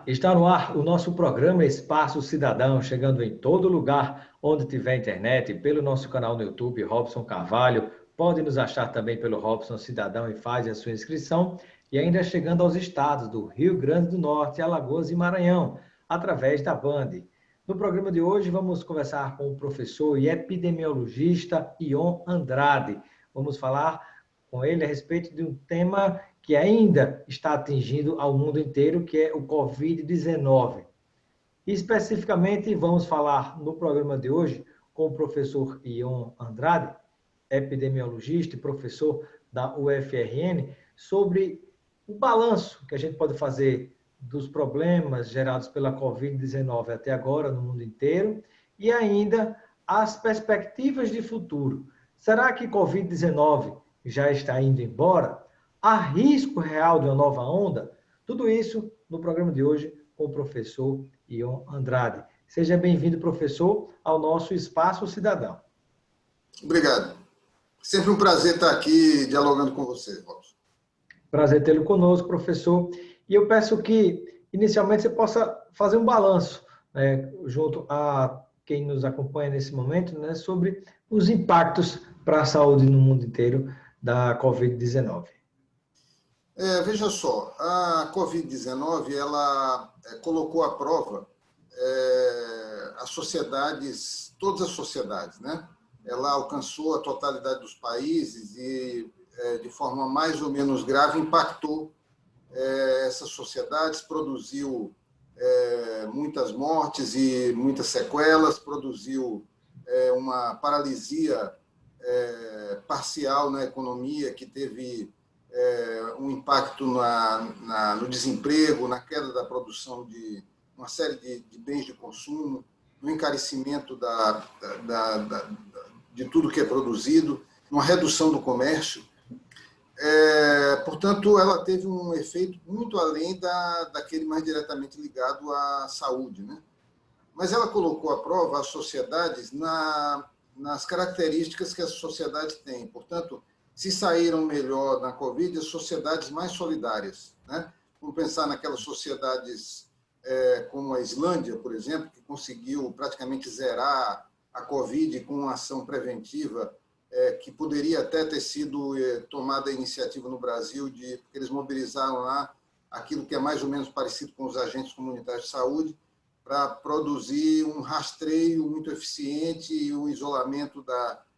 Está no ar o nosso programa Espaço Cidadão, chegando em todo lugar onde tiver internet, pelo nosso canal no YouTube, Robson Carvalho. Pode nos achar também pelo Robson Cidadão e faz a sua inscrição. E ainda chegando aos estados do Rio Grande do Norte, Alagoas e Maranhão, através da Band. No programa de hoje, vamos conversar com o professor e epidemiologista Ion Andrade. Vamos falar com ele a respeito de um tema que ainda está atingindo ao mundo inteiro, que é o Covid-19. Especificamente, vamos falar no programa de hoje com o professor Ion Andrade, epidemiologista e professor da UFRN, sobre o balanço que a gente pode fazer dos problemas gerados pela Covid-19 até agora no mundo inteiro e ainda as perspectivas de futuro. Será que Covid-19 já está indo embora? Há risco real de uma nova onda? Tudo isso no programa de hoje com o professor Ion Andrade. Seja bem-vindo, professor, ao nosso Espaço Cidadão. Obrigado. Sempre um prazer estar aqui dialogando com você, Robson. Prazer tê-lo conosco, professor. E eu peço que, inicialmente, você possa fazer um balanço, junto a quem nos acompanha nesse momento, sobre os impactos para a saúde no mundo inteiro da Covid-19. Veja só, a Covid-19 ela colocou à prova as sociedades, todas as sociedades, né? Ela alcançou a totalidade dos países e, de forma mais ou menos grave, impactou essas sociedades, produziu muitas mortes e muitas sequelas, produziu uma paralisia parcial na economia, que teve um impacto no desemprego, na queda da produção de uma série de bens de consumo, no encarecimento de tudo que é produzido, uma redução do comércio. Portanto, ela teve um efeito muito além daquele mais diretamente ligado à saúde, né? Mas ela colocou à prova as sociedades nas características que as sociedades têm. Portanto, se saíram melhor na Covid as sociedades mais solidárias, né? Vamos pensar naquelas sociedades como a Islândia, por exemplo, que conseguiu praticamente zerar a Covid com uma ação preventiva que poderia até ter sido tomada a iniciativa no Brasil, porque eles mobilizaram lá aquilo que é mais ou menos parecido com os agentes comunitários de saúde, para produzir um rastreio muito eficiente e um isolamento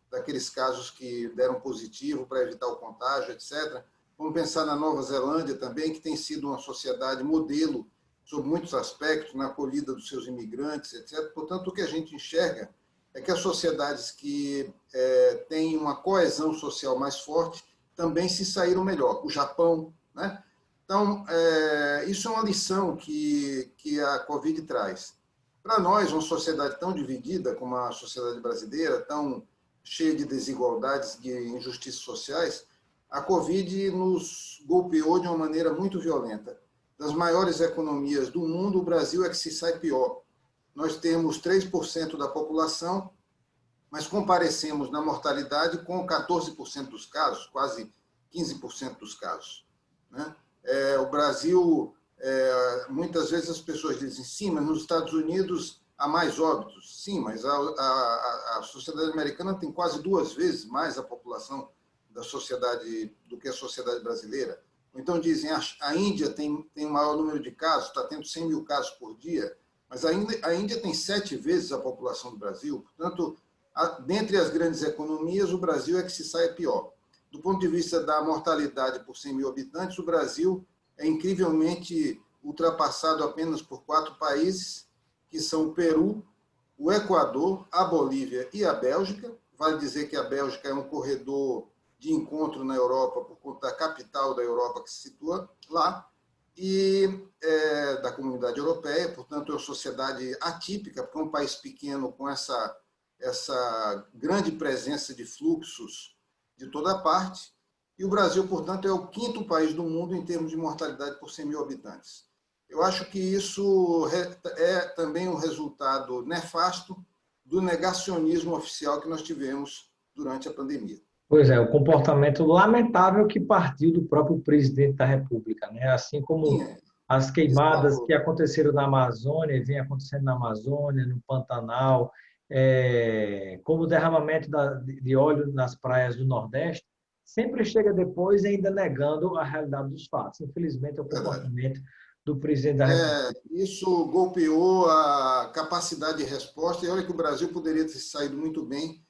daqueles casos que deram positivo para evitar o contágio, etc. Vamos pensar na Nova Zelândia também, que tem sido uma sociedade modelo sob muitos aspectos, na acolhida dos seus imigrantes, etc. Portanto, o que a gente enxerga é que as sociedades que têm uma coesão social mais forte também se saíram melhor. O Japão, né? Então, isso é uma lição que a Covid traz. Para nós, uma sociedade tão dividida como a sociedade brasileira, tão cheia de desigualdades, de injustiças sociais, a Covid nos golpeou de uma maneira muito violenta. Das maiores economias do mundo, o Brasil é que se sai pior. Nós temos 3% da população, mas comparecemos na mortalidade com 14% dos casos, quase 15% dos casos, né? O Brasil, muitas vezes as pessoas dizem, sim, mas nos Estados Unidos há mais óbitos. Sim, mas a sociedade americana tem quase 2 vezes mais a população da sociedade do que a sociedade brasileira. Então dizem, a Índia tem o maior número de casos, está tendo 100 mil casos por dia, mas a Índia tem 7 vezes a população do Brasil. Portanto, dentre as grandes economias, o Brasil é que se sai pior. Do ponto de vista da mortalidade por 100 mil habitantes, o Brasil é incrivelmente ultrapassado apenas por 4 países, que são o Peru, o Equador, a Bolívia e a Bélgica. Vale dizer que a Bélgica é um corredor de encontro na Europa, por conta da capital da Europa que se situa lá, e da Comunidade Europeia. Portanto, é uma sociedade atípica, porque é um país pequeno com essa grande presença de fluxos de toda parte, e o Brasil, portanto, é o 5º país do mundo em termos de mortalidade por 100 mil habitantes. Eu acho que isso é também um resultado nefasto do negacionismo oficial que nós tivemos durante a pandemia. Pois é, o comportamento lamentável que partiu do próprio presidente da República, né? Assim como Sim, as queimadas Exato. que aconteceram na Amazônia e vem acontecendo na Amazônia, no Pantanal, como o derramamento de óleo nas praias do Nordeste, sempre chega depois ainda negando a realidade dos fatos. Infelizmente, é o Verdade. comportamento do presidente da República. Isso golpeou a capacidade de resposta, e olha que o Brasil poderia ter saído muito bem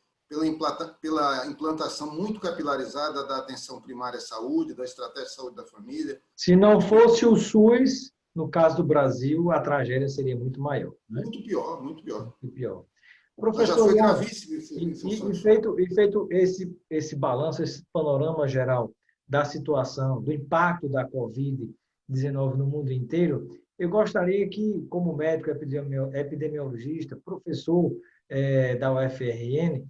pela implantação muito capilarizada da atenção primária à saúde, da estratégia de saúde da família. Se não fosse o SUS, no caso do Brasil, a tragédia seria muito maior, né? Muito pior, muito pior. Muito pior. Mas já Professor foi Ian, gravíssimo em e funções. feito esse balanço, esse panorama geral da situação, do impacto da Covid-19 no mundo inteiro, eu gostaria que, como médico epidemiologista, professor da UFRN,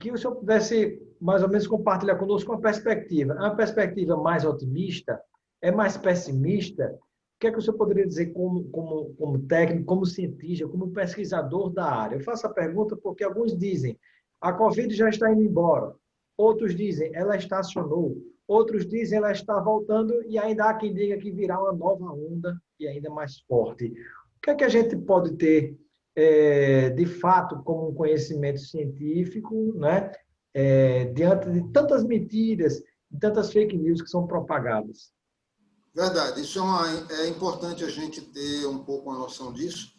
que o senhor pudesse mais ou menos compartilhar conosco uma perspectiva. É uma perspectiva mais otimista? É mais pessimista? O que é que o senhor poderia dizer como técnico, como cientista, como pesquisador da área? Eu faço a pergunta porque alguns dizem a Covid já está indo embora. Outros dizem ela estacionou. Outros dizem ela está voltando e ainda há quem diga que virá uma nova onda e ainda mais forte. O que é que a gente pode ter de fato, como um conhecimento científico, né? Diante de tantas mentiras, de tantas fake news que são propagadas. Verdade, isso é importante a gente ter um pouco uma noção disso.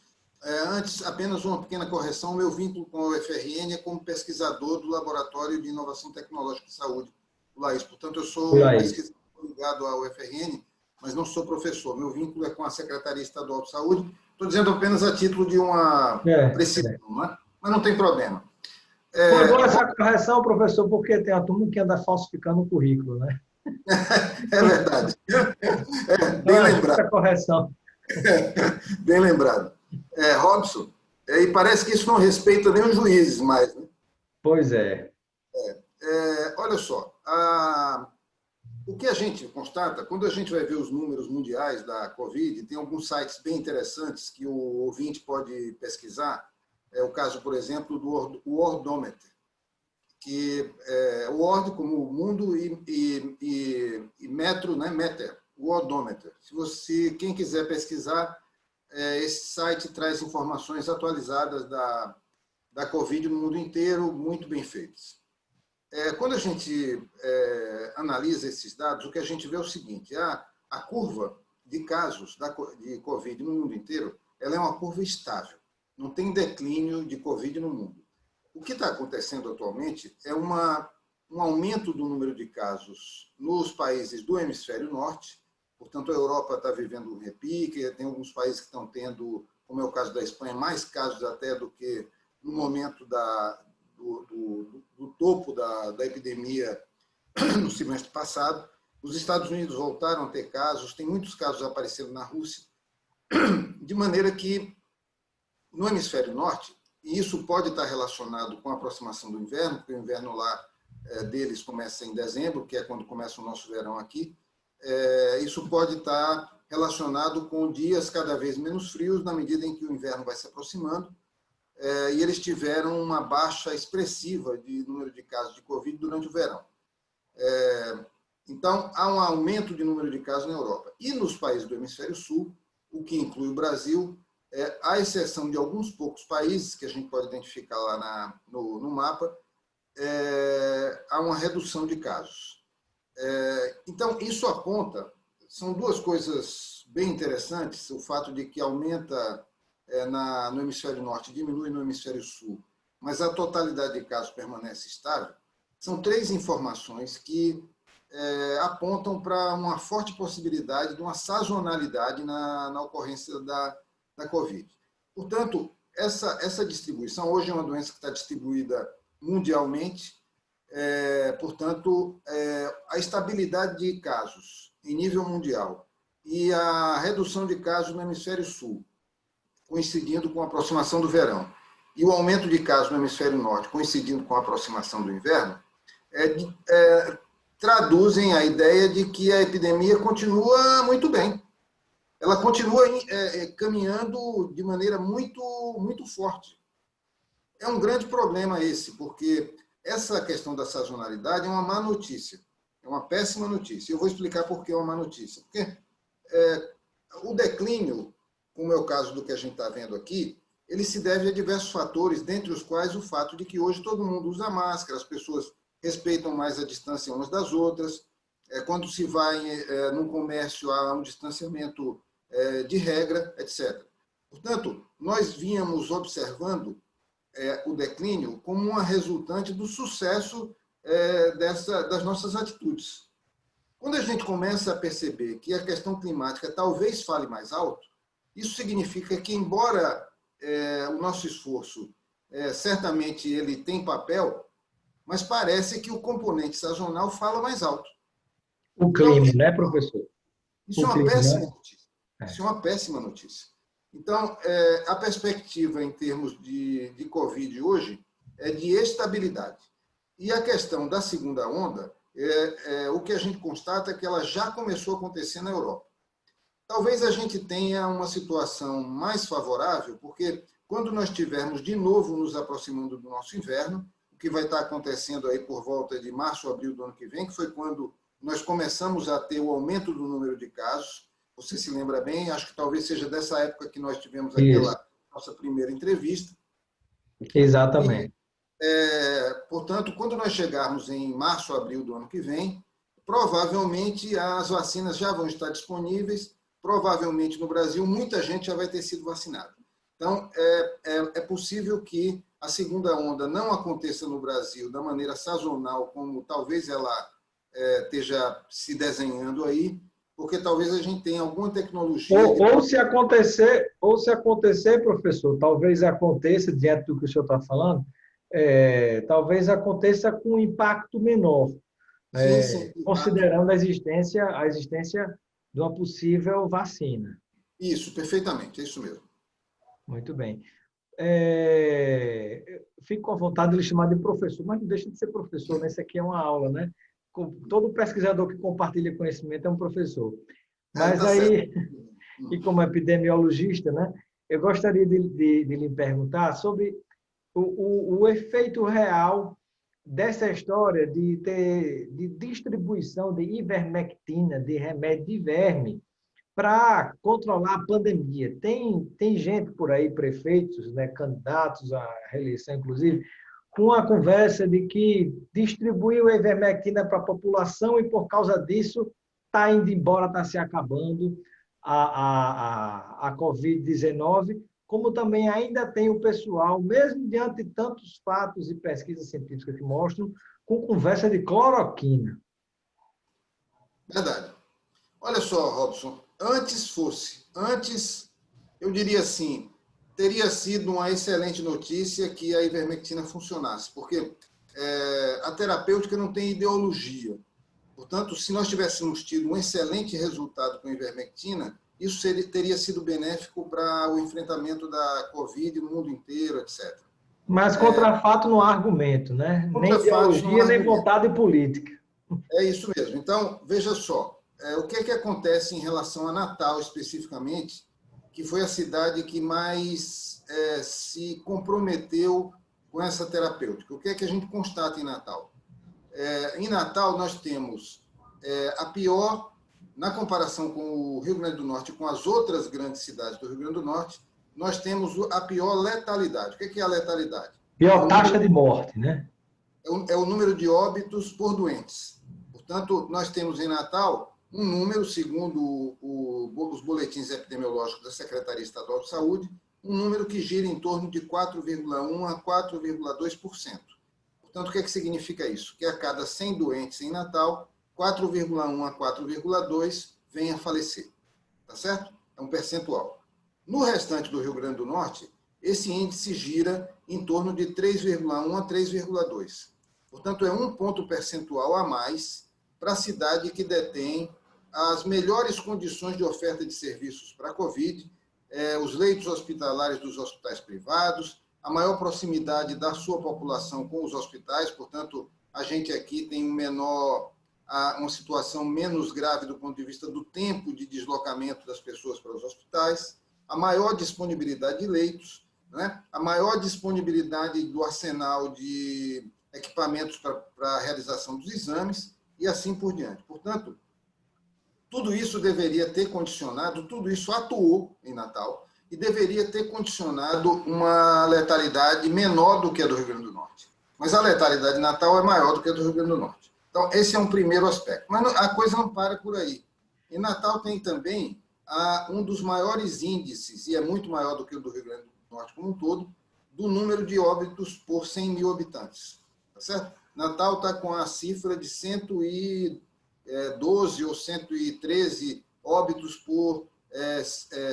Antes, apenas uma pequena correção, meu vínculo com a UFRN é como pesquisador do Laboratório de Inovação Tecnológica e Saúde, o LAIS. Portanto, eu sou um Olá isso. pesquisador ligado à UFRN, mas não sou professor. Meu vínculo é com a Secretaria Estadual de Saúde. Estou dizendo apenas a título de uma precisão, né? Mas não tem problema. Foi boa essa correção, professor, porque tem a turma que anda falsificando o currículo, né? É verdade. Então, Bem é lembrado. justa correção. Bem lembrado. Robson, e parece que isso não respeita nem os juízes mais, né? Pois é. Olha só, o que a gente constata, quando a gente vai ver os números mundiais da Covid, tem alguns sites bem interessantes que o ouvinte pode pesquisar. É o caso, por exemplo, do Worldometer, que é o World como o mundo e metro, né, meter, Worldometer. Quem quiser pesquisar, esse site traz informações atualizadas da Covid no mundo inteiro, muito bem feitas. Quando a gente analisa esses dados, o que a gente vê é o seguinte: a curva de casos de Covid no mundo inteiro, ela é uma curva estável, não tem declínio de Covid no mundo. O que está acontecendo atualmente é um aumento do número de casos nos países do hemisfério norte. Portanto, a Europa está vivendo um repique, tem alguns países que estão tendo, como é o caso da Espanha, mais casos até do que no momento do topo da epidemia no semestre passado. Os Estados Unidos voltaram a ter casos, tem muitos casos aparecendo na Rússia, de maneira que no hemisfério norte, e isso pode estar relacionado com a aproximação do inverno, porque o inverno lá deles começa em dezembro, que é quando começa o nosso verão aqui. Isso pode estar relacionado com dias cada vez menos frios, na medida em que o inverno vai se aproximando, e eles tiveram uma baixa expressiva de número de casos de Covid durante o verão. Então, há um aumento de número de casos na Europa. E nos países do hemisfério sul, o que inclui o Brasil, à exceção de alguns poucos países que a gente pode identificar lá no mapa, há uma redução de casos. Então, isso aponta, são duas coisas bem interessantes, o fato de que aumenta no hemisfério norte e diminui no hemisfério sul, mas a totalidade de casos permanece estável. São três informações que apontam para uma forte possibilidade de uma sazonalidade na ocorrência da Covid. Portanto, essa distribuição, hoje é uma doença que está distribuída mundialmente, portanto, a estabilidade de casos em nível mundial e a redução de casos no hemisfério sul, coincidindo com a aproximação do verão, e o aumento de casos no hemisfério norte, coincidindo com a aproximação do inverno, traduzem a ideia de que a epidemia continua muito bem. Ela continua caminhando de maneira muito, muito forte. É um grande problema esse, porque essa questão da sazonalidade é uma má notícia, é uma péssima notícia. Eu vou explicar por que é uma má notícia. Porque O declínio, como é o caso do que a gente está vendo aqui, ele se deve a diversos fatores, dentre os quais o fato de que hoje todo mundo usa máscara, as pessoas respeitam mais a distância umas das outras, quando se vai num comércio há um distanciamento de regra, etc. Portanto, nós vínhamos observando o declínio como uma resultante do sucesso das nossas atitudes. Quando a gente começa a perceber que a questão climática talvez fale mais alto, isso significa que, embora o nosso esforço, certamente ele tem papel, mas parece que o componente sazonal fala mais alto. O Então, clima, né, professor? isso é O uma clima, péssima né? notícia. Isso é uma péssima notícia. Então, a perspectiva em termos de Covid hoje é de estabilidade. E a questão da segunda onda, o que a gente constata é que ela já começou a acontecer na Europa. Talvez a gente tenha uma situação mais favorável, porque quando nós estivermos de novo nos aproximando do nosso inverno, o que vai estar acontecendo aí por volta de março, abril do ano que vem, que foi quando nós começamos a ter o aumento do número de casos. Você se lembra bem, acho que talvez seja dessa época que nós tivemos Isso, aquela nossa primeira entrevista. E, exatamente. portanto, quando nós chegarmos em março, abril do ano que vem, provavelmente as vacinas já vão estar disponíveis, provavelmente no Brasil muita gente já vai ter sido vacinada. Então, é possível que a segunda onda não aconteça no Brasil da maneira sazonal, como talvez ela esteja se desenhando aí, porque talvez a gente tenha alguma tecnologia de... Ou se acontecer, professor, talvez aconteça, diante do que o senhor está falando, talvez aconteça com um impacto menor, Sim, sim, exato. considerando a existência de uma possível vacina. Isso, perfeitamente, é isso mesmo. Muito bem. Fico com a vontade de lhe chamar de professor, mas não deixa de ser professor, né? Isso aqui é uma aula, né? Todo pesquisador que compartilha conhecimento é um professor. Mas Tá certo. aí, e como epidemiologista, né? Eu gostaria de lhe perguntar sobre o efeito real dessa história de distribuição de ivermectina, de remédio de verme, para controlar a pandemia. Tem gente por aí, prefeitos, né, candidatos à reeleição, inclusive, com a conversa de que distribuiu a ivermectina para a população e, por causa disso, está indo embora, está se acabando a Covid-19, como também ainda tem o pessoal, mesmo diante de tantos fatos e pesquisas científicas que mostram, com conversa de cloroquina. Verdade. Olha só, Robson, antes, eu diria assim, teria sido uma excelente notícia que a ivermectina funcionasse, porque a terapêutica não tem ideologia. Portanto, se nós tivéssemos tido um excelente resultado com a ivermectina, isso teria sido benéfico para o enfrentamento da Covid no mundo inteiro, etc. Mas contra fato não há argumento, né? Nem Contra fatos não há ideologia, nem argumento. vontade política. É isso mesmo. Então, veja só, o que acontece em relação a Natal, especificamente, que foi a cidade que mais se comprometeu com essa terapêutica. O que a gente constata em Natal? Em Natal, nós temos a pior, na comparação com o Rio Grande do Norte e com as outras grandes cidades do Rio Grande do Norte, nós temos a pior letalidade. O que é a letalidade? Pior taxa de morte, né? É o número de óbitos por doentes. Portanto, nós temos em Natal um número, segundo os boletins epidemiológicos da Secretaria Estadual de Saúde, um número que gira em torno de 4,1% a 4,2%. Portanto, o que significa isso? Que a cada 100 doentes em Natal, 4,1 a 4,2 vêm a falecer. Tá certo? É um percentual. No restante do Rio Grande do Norte, esse índice gira em torno de 3,1 a 3,2. Portanto, é um ponto percentual a mais para a cidade que detém as melhores condições de oferta de serviços para a Covid, os leitos hospitalares dos hospitais privados, a maior proximidade da sua população com os hospitais, portanto, a gente aqui tem uma situação menos grave do ponto de vista do tempo de deslocamento das pessoas para os hospitais, a maior disponibilidade de leitos, né? A maior disponibilidade do arsenal de equipamentos para a realização dos exames e assim por diante. Portanto, Tudo isso deveria ter condicionado, tudo isso atuou em Natal e deveria ter condicionado uma letalidade menor do que a do Rio Grande do Norte. Mas a letalidade de Natal é maior do que a do Rio Grande do Norte. Então, esse é um primeiro aspecto. Mas a coisa não para por aí. Em Natal tem também um dos maiores índices, e é muito maior do que o do Rio Grande do Norte como um todo, do número de óbitos por 100 mil habitantes. Tá certo? Natal está com a cifra de 112 ou 113 óbitos por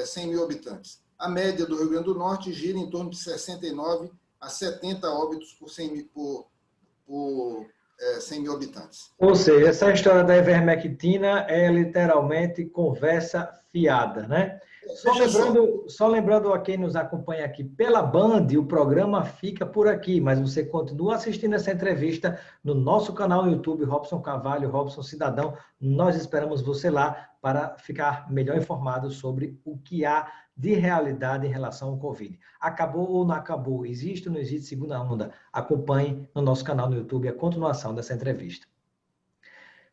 100 mil habitantes. A média do Rio Grande do Norte gira em torno de 69 a 70 óbitos por 100 mil habitantes. Ou seja, essa história da ivermectina é literalmente conversa fiada, né? Só lembrando a quem nos acompanha aqui pela Band, o programa fica por aqui, mas você continua assistindo essa entrevista no nosso canal no YouTube, Robson Carvalho, Robson Cidadão. Nós esperamos você lá para ficar melhor informado sobre o que há de realidade em relação ao Covid. Acabou ou não acabou? Existe ou não existe segunda onda? Acompanhe no nosso canal no YouTube a continuação dessa entrevista.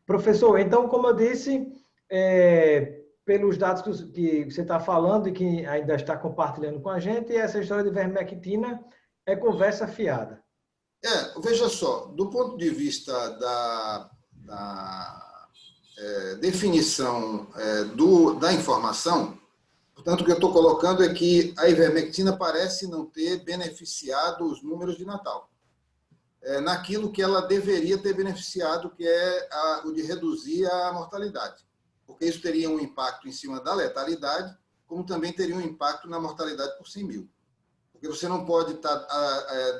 Professor, então, como eu disse, pelos dados que você está falando e que ainda está compartilhando com a gente, essa história de ivermectina é conversa fiada. Veja só, do ponto de vista da definição da informação, portanto, o que eu estou colocando é que a ivermectina parece não ter beneficiado os números de Natal, naquilo que ela deveria ter beneficiado, que é o de reduzir a mortalidade, porque isso teria um impacto em cima da letalidade, como também teria um impacto na mortalidade por 100 mil. Porque você não pode estar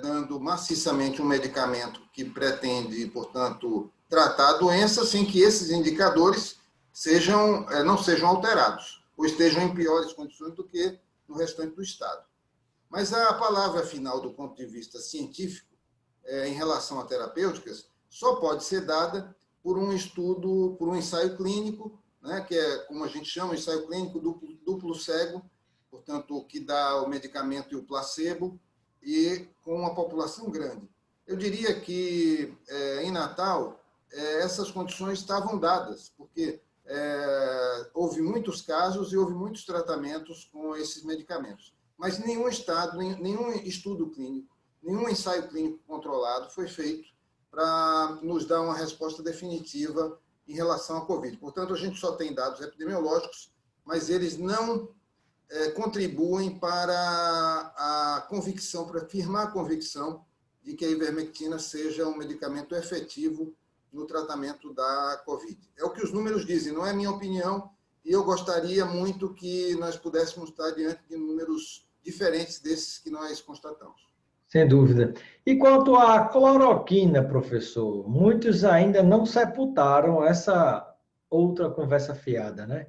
dando maciçamente um medicamento que pretende, portanto, tratar a doença sem que esses indicadores não sejam alterados, ou estejam em piores condições do que no restante do estado. Mas a palavra final, do ponto de vista científico, em relação a terapêuticas, só pode ser dada por um estudo, por um ensaio clínico, né, que é, como a gente chama, ensaio clínico duplo cego, portanto, que dá o medicamento e o placebo, e com uma população grande. Eu diria que, em Natal, essas condições estavam dadas, porque houve muitos casos e houve muitos tratamentos com esses medicamentos. Mas nenhum estudo clínico, nenhum ensaio clínico controlado foi feito para nos dar uma resposta definitiva em relação à Covid. Portanto, a gente só tem dados epidemiológicos, mas eles não contribuem para a convicção, para afirmar a convicção de que a ivermectina seja um medicamento efetivo no tratamento da Covid. É o que os números dizem, não é minha opinião, e eu gostaria muito que nós pudéssemos estar diante de números diferentes desses que nós constatamos. Sem dúvida. E quanto à cloroquina, professor, muitos ainda não sepultaram essa outra conversa fiada, né?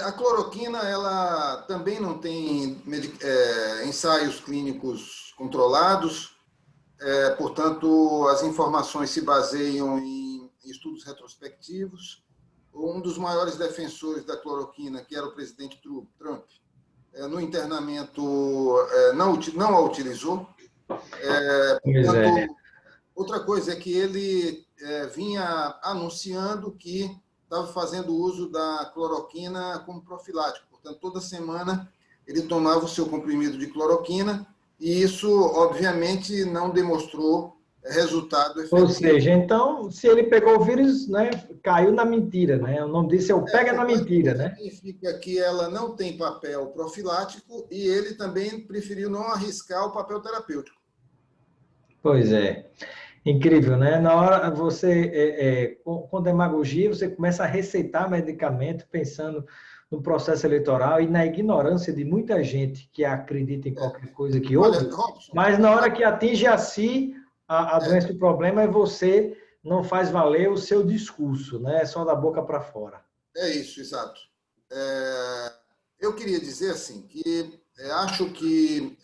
A cloroquina, ela também não tem ensaios clínicos controlados, portanto, as informações se baseiam em estudos retrospectivos. Um dos maiores defensores da cloroquina, que era o presidente Trump, no internamento não a utilizou. Portanto, outra coisa é que ele vinha anunciando que estava fazendo uso da cloroquina como profilático. Portanto, toda semana ele tomava o seu comprimido de cloroquina e isso, obviamente, não demonstrou resultado efetivo. Ou seja, então, se ele pegou o vírus, né, caiu na mentira, né? O nome disso é o pega na mentira, né? Significa que ela não tem papel profilático e ele também preferiu não arriscar o papel terapêutico. Pois é. Incrível, né? Na hora você, com demagogia, você começa a receitar medicamento pensando no processo eleitoral e na ignorância de muita gente que acredita em qualquer coisa que ouve, mas na hora que atinge a si a doença do problema é você não faz valer o seu discurso, né? É só da boca para fora. É isso, exato. Eu queria dizer assim que acho que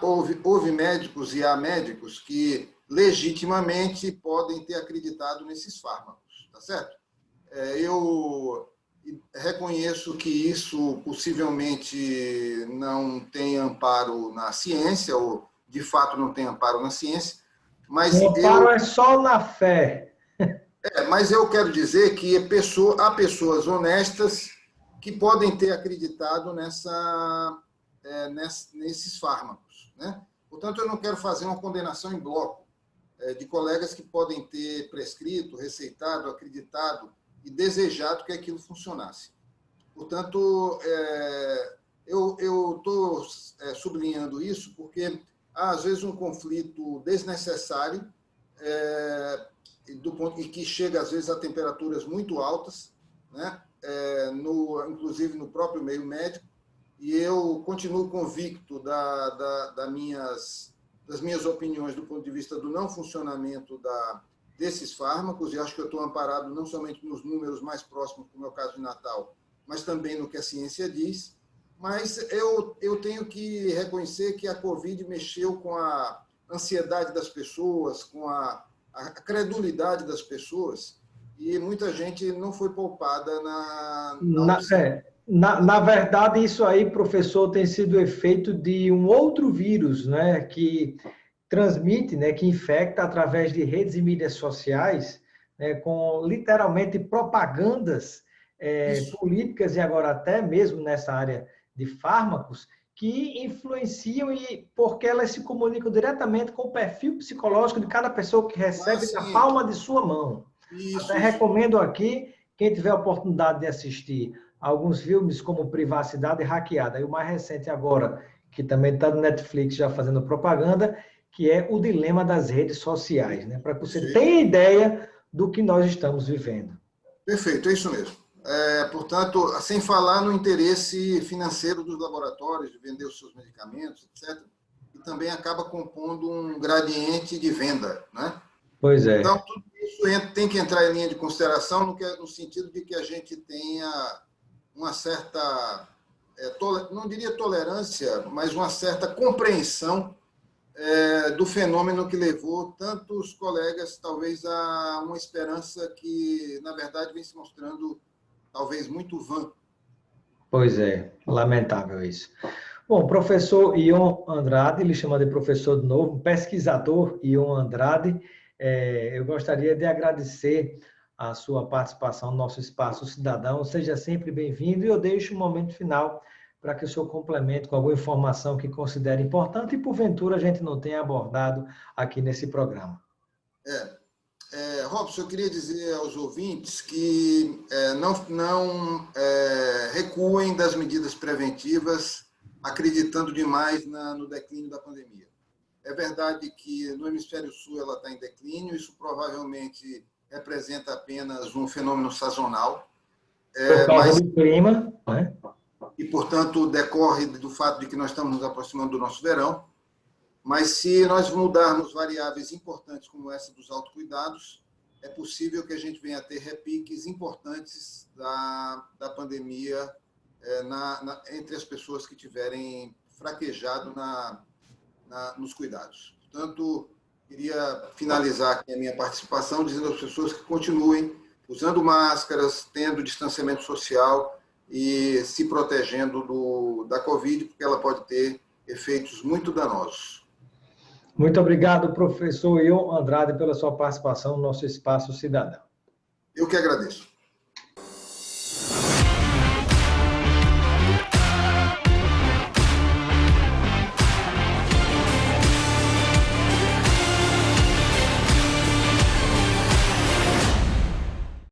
houve médicos e há médicos que legitimamente podem ter acreditado nesses fármacos, tá certo? Eu reconheço que isso possivelmente não tem amparo na ciência, ou de fato não tem amparo na ciência, mas o amparo é só na fé. Mas eu quero dizer que há pessoas honestas que podem ter acreditado nesses fármacos, né? Portanto, eu não quero fazer uma condenação em bloco de colegas que podem ter prescrito, receitado, acreditado e desejado que aquilo funcionasse. Portanto, eu estou sublinhando isso porque há, às vezes, um conflito desnecessário e que chega, às vezes, a temperaturas muito altas, né? Inclusive no próprio meio médico, e eu continuo convicto das minhas opiniões do ponto de vista do não funcionamento desses fármacos, e acho que eu estou amparado não somente nos números mais próximos, como é o caso de Natal, mas também no que a ciência diz. Mas eu tenho que reconhecer que a Covid mexeu com a ansiedade das pessoas, com a credulidade das pessoas, e muita gente não foi poupada Na verdade, isso aí, professor, tem sido o efeito de um outro vírus, né, que transmite, né, que infecta através de redes e mídias sociais, né, com literalmente propagandas políticas e agora até mesmo nessa área de fármacos, que influenciam e porque elas se comunicam diretamente com o perfil psicológico de cada pessoa que recebe na palma de sua mão. Até recomendo aqui, quem tiver a oportunidade de assistir alguns filmes como Privacidade Hackeada, e o mais recente agora, que também está no Netflix já fazendo propaganda, que é o dilema das redes sociais, né? Para que você tenha ideia do que nós estamos vivendo. Perfeito, é isso mesmo. Portanto, sem falar no interesse financeiro dos laboratórios de vender os seus medicamentos, etc., que também acaba compondo um gradiente de venda, né? Pois é. Então, tudo isso tem que entrar em linha de consideração no sentido de que a gente tenha uma certa, não diria tolerância, mas uma certa compreensão do fenômeno que levou tantos colegas, talvez, a uma esperança que, na verdade, vem se mostrando talvez muito vã. Pois é, lamentável isso. Bom, professor Ion Andrade, ele chama de professor de novo, pesquisador Ion Andrade, eu gostaria de agradecer a sua participação no nosso Espaço Cidadão. Seja sempre bem-vindo e eu deixo um momento final para que o senhor complemente com alguma informação que considere importante e, porventura, a gente não tenha abordado aqui nesse programa. Robson, eu queria dizer aos ouvintes que não recuem das medidas preventivas, acreditando demais no declínio da pandemia. É verdade que no hemisfério sul ela está em declínio, isso provavelmente representa apenas um fenômeno sazonal. Por causa do clima, né? E, portanto, decorre do fato de que nós estamos nos aproximando do nosso verão. Mas se nós mudarmos variáveis importantes como essa dos autocuidados, é possível que a gente venha a ter repiques importantes da pandemia entre as pessoas que tiverem fraquejado nos cuidados. Portanto, queria finalizar aqui a minha participação dizendo às pessoas que continuem usando máscaras, tendo distanciamento social e se protegendo da Covid, porque ela pode ter efeitos muito danosos. Muito obrigado, professor Ion Andrade, pela sua participação no nosso Espaço Cidadão. Eu que agradeço.